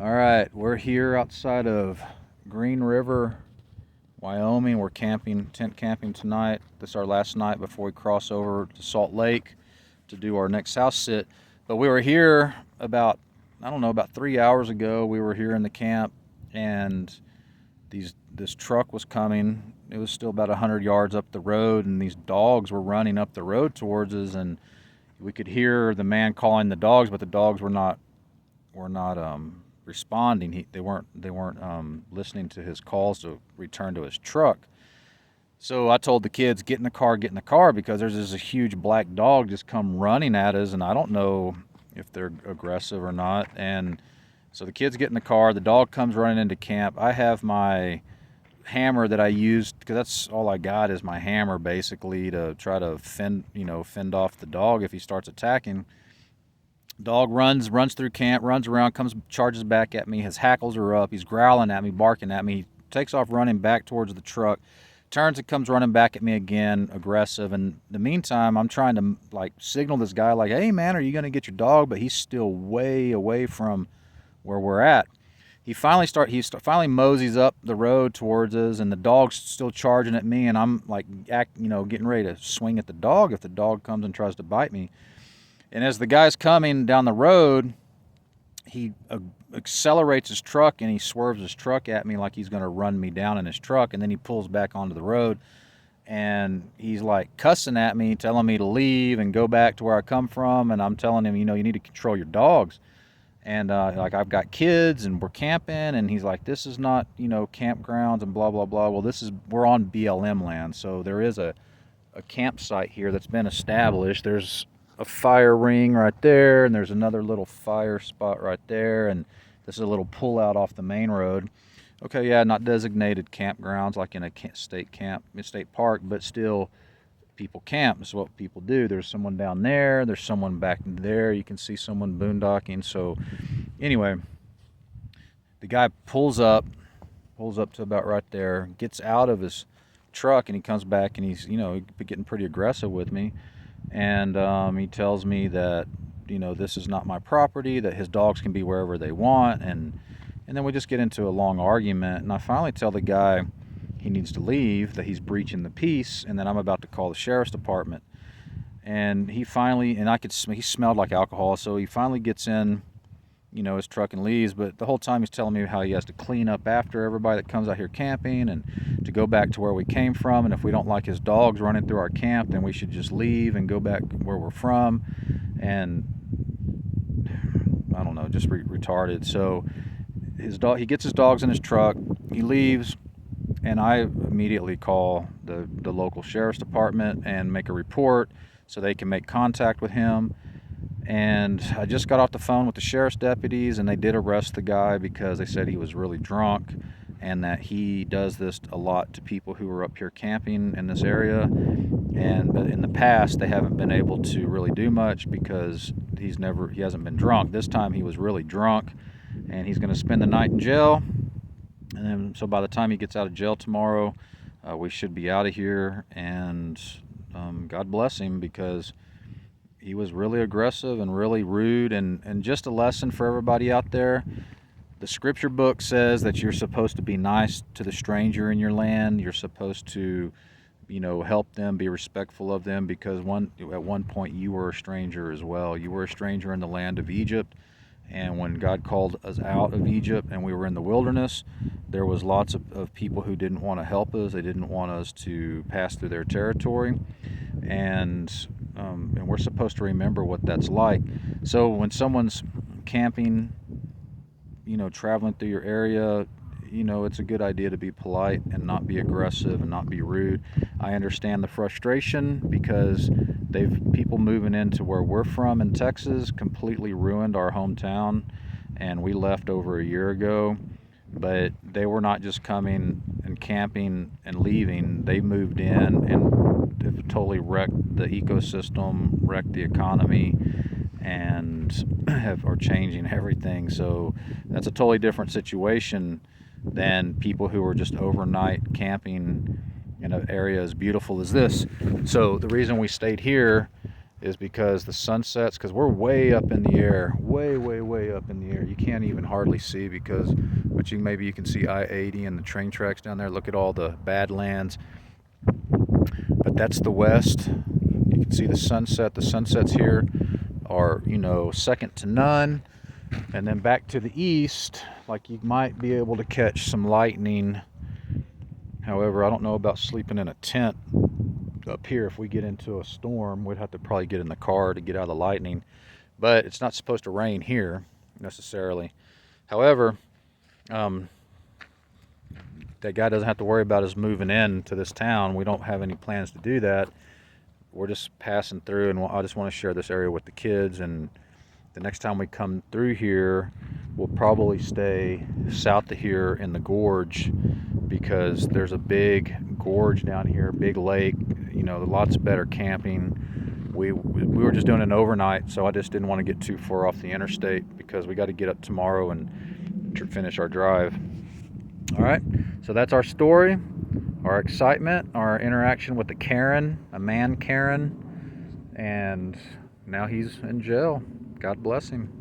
All right, we're here outside of Green River, Wyoming. We're camping, tent camping tonight. This is our last night before we cross over to Salt Lake to do our next house sit. But we were here about 3 hours ago. We were here in the camp, and this truck was coming. It was still about 100 yards up the road, and these dogs were running up the road towards us, and we could hear the man calling the dogs, but the dogs were not responding. They weren't listening to his calls to return to his truck. So I told the kids, get in the car, because there's this huge black dog just come running at us, and I don't know if they're aggressive or not. And so the kids get in the car. The dog comes running into camp. I have my hammer that I used, because that's all I got is my hammer, basically, to try to fend off the dog if he starts attacking. Dog runs through camp, runs around, charges back at me. His hackles are up. He's growling at me, barking at me. He takes off running back towards the truck, turns and comes running back at me again, aggressive. And in the meantime, I'm trying to signal this guy hey, man, are you going to get your dog? But he's still way away from where we're at. He finally moseys up the road towards us, and the dog's still charging at me, and I'm getting ready to swing at the dog if the dog comes and tries to bite me. And as the guy's coming down the road, he accelerates his truck, and he swerves his truck at me like he's going to run me down in his truck, and then he pulls back onto the road, and he's cussing at me, telling me to leave and go back to where I come from. And I'm telling him, you need to control your dogs. And I've got kids and we're camping, and he's like, this is not campgrounds and blah blah blah. Well, we're on BLM land, so there is a campsite here that's been established. There's a fire ring right there, and there's another little fire spot right there, and this is a little pull out off the main road. Okay, yeah, not designated campgrounds like in a state park, but still people camp. This is what people do. There's someone down there, there's someone back there, you can see someone boondocking. So anyway, the guy pulls up to about right there, gets out of his truck, and he comes back, and he's getting pretty aggressive with me. And he tells me that this is not my property, that his dogs can be wherever they want, and then we just get into a long argument, and I finally tell the guy he needs to leave, that he's breaching the peace, and then I'm about to call the sheriff's department. And he smelled like alcohol, so he finally gets in his truck and leaves. But the whole time he's telling me how he has to clean up after everybody that comes out here camping, and to go back to where we came from, and if we don't like his dogs running through our camp, then we should just leave and go back where we're from. And I don't know, just retarded. So he gets his dogs in his truck, he leaves, and I immediately call the local sheriff's department and make a report so they can make contact with him. And I just got off the phone with the sheriff's deputies, and they did arrest the guy because they said he was really drunk, and that he does this a lot to people who are up here camping in this area. But in the past, they haven't been able to really do much because he hasn't been drunk. This time he was really drunk, and he's going to spend the night in jail. And then, so by the time he gets out of jail tomorrow, we should be out of here. And God bless him, because he was really aggressive and really rude. And just a lesson for everybody out there. The scripture book says that you're supposed to be nice to the stranger in your land. You're supposed to, help them, be respectful of them, because at one point you were a stranger as well. You were a stranger in the land of Egypt. And when God called us out of Egypt and we were in the wilderness, there was lots of people who didn't want to help us. They didn't want us to pass through their territory. And we're supposed to remember what that's like. So when someone's camping, traveling through your area, it's a good idea to be polite and not be aggressive and not be rude. I understand the frustration, because people moving into where we're from in Texas completely ruined our hometown, and we left over a year ago. But they were not just coming and camping and leaving. They moved in and have totally wrecked the ecosystem, wrecked the economy, and are changing everything. So that's a totally different situation than people who are just overnight camping in an area as beautiful as this. So the reason we stayed here is because the sunsets, because we're way up in the air, way up in the air. You can't even hardly see because, but maybe you can see I-80 and the train tracks down there. Look at all the badlands. But that's the west. You can see the sunset. The sunsets here are, second to none. And then back to the east, like you might be able to catch some lightning. However, I don't know about sleeping in a tent up here. If we get into a storm, we'd have to probably get in the car to get out of the lightning. But it's not supposed to rain here necessarily. However, that guy doesn't have to worry about us moving in to this town. We don't have any plans to do that. We're just passing through, and I just want to share this area with the kids. And the next time we come through here, we'll probably stay south of here in the gorge, because there's a big gorge down here, big lake, lots better camping. We were just doing an overnight, so I just didn't want to get too far off the interstate because we got to get up tomorrow and finish our drive. All right, so that's our story, our excitement, our interaction with the Karen, a man Karen, and now he's in jail. God bless him.